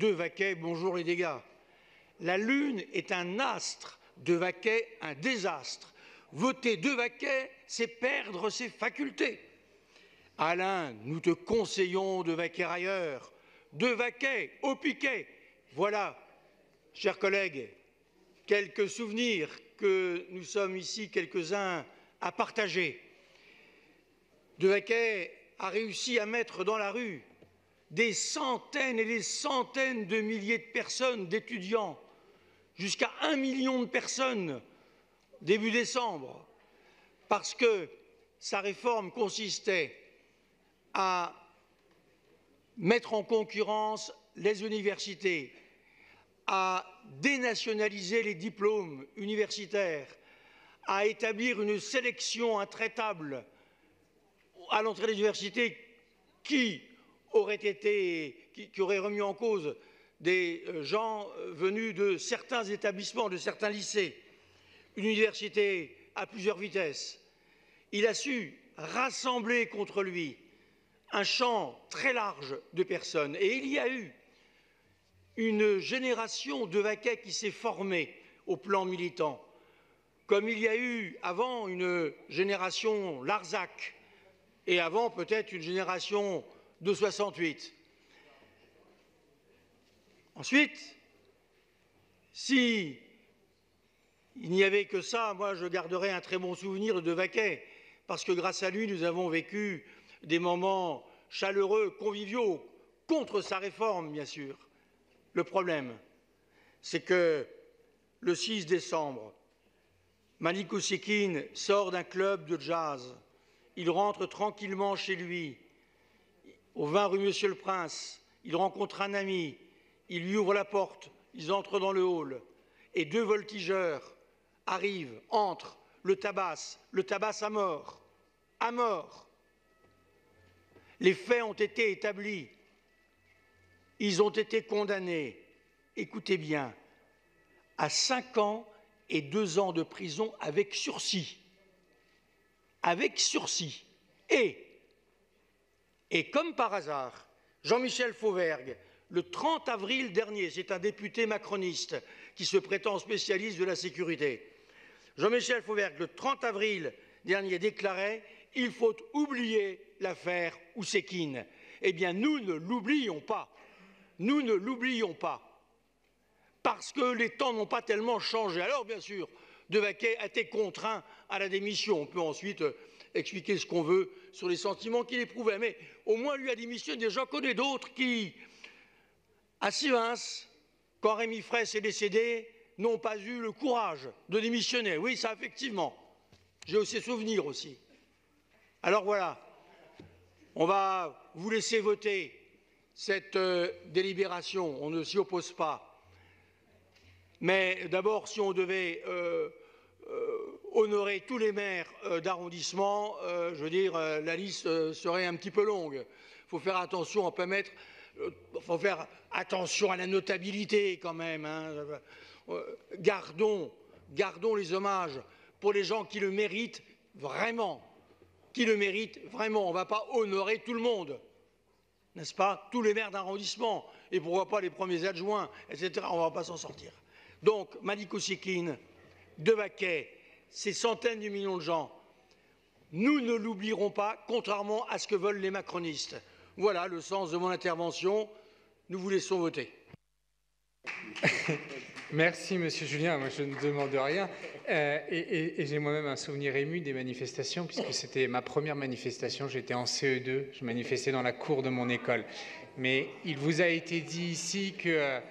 Vaquet, bonjour les dégâts. La Lune est un astre, De Vaquet un désastre. Voter De Vaquet, c'est perdre ses facultés. Alain, nous te conseillons de vaquer ailleurs. De Vaquet au piquet. Voilà, chers collègues, quelques souvenirs que nous sommes ici quelques-uns à partager. De Vaquet a réussi à mettre dans la rue des centaines et des centaines de milliers de personnes, d'étudiants, jusqu'à 1 million de personnes début décembre, parce que sa réforme consistait à mettre en concurrence les universités, à dénationaliser les diplômes universitaires, à établir une sélection intraitable à l'entrée des universités qui aurait remis en cause des gens venus de certains établissements, de certains lycées, une université à plusieurs vitesses. Il a su rassembler contre lui un champ très large de personnes. Et il y a eu une génération de Vaquet qui s'est formée au plan militant, comme il y a eu avant une génération Larzac, et avant peut-être une génération de 68. Ensuite, si il n'y avait que ça, moi je garderais un très bon souvenir de Vaquet, parce que grâce à lui, nous avons vécu des moments chaleureux, conviviaux, contre sa réforme, bien sûr. Le problème, c'est que le 6 décembre, Malik Oussekine sort d'un club de jazz. Il rentre tranquillement chez lui, au 20 rue Monsieur-le-Prince. Il rencontre un ami, il lui ouvre la porte, ils entrent dans le hall, et 2 voltigeurs arrivent, entrent, le tabassent à mort, à mort. Les faits ont été établis, ils ont été condamnés, écoutez bien, à 5 ans et 2 ans de prison avec sursis. Avec sursis. Et comme par hasard, Jean-Michel Fauvergue, le 30 avril dernier, c'est un député macroniste qui se prétend spécialiste de la sécurité. Jean-Michel Fauvergue, le 30 avril dernier, déclarait « Il faut oublier l'affaire Oussekine ». Eh bien, nous ne l'oublions pas. Nous ne l'oublions pas. Parce que les temps n'ont pas tellement changé. Alors, bien sûr, De Vaquet a été contraint à la démission. On peut ensuite expliquer ce qu'on veut sur les sentiments qu'il éprouvait. Mais au moins, lui a démissionné. J'en connais d'autres qui, à Sivins, quand Rémi Fraisse est décédé, n'ont pas eu le courage de démissionner. Oui, ça, effectivement. J'ai aussi souvenirs aussi. Alors voilà, on va vous laisser voter cette délibération. On ne s'y oppose pas. Mais d'abord, si on devait honorer tous les maires d'arrondissement, je veux dire, la liste serait un petit peu longue. Il faut faire attention, on peut mettre, faut faire attention à la notabilité quand même. Hein. Gardons les hommages pour les gens qui le méritent vraiment. Qui le méritent vraiment. On ne va pas honorer tout le monde, n'est-ce pas? Tous les maires d'arrondissement, et pourquoi pas les premiers adjoints, etc. On ne va pas s'en sortir. Donc, Malik Oussekine, De Vaquet, ces centaines de millions de gens, nous ne l'oublierons pas, contrairement à ce que veulent les macronistes. Voilà le sens de mon intervention. Nous vous laissons voter. Merci, Monsieur Julien. Moi, je ne demande rien. Et j'ai moi-même un souvenir ému des manifestations, puisque c'était ma première manifestation. J'étais en CE2. Je manifestais dans la cour de mon école. Mais il vous a été dit ici que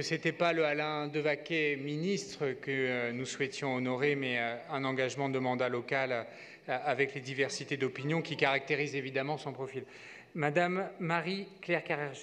ce n'était pas le Alain De Vaquet ministre que nous souhaitions honorer, mais un engagement de mandat local avec les diversités d'opinions qui caractérisent évidemment son profil. Madame Marie-Claire Carrère.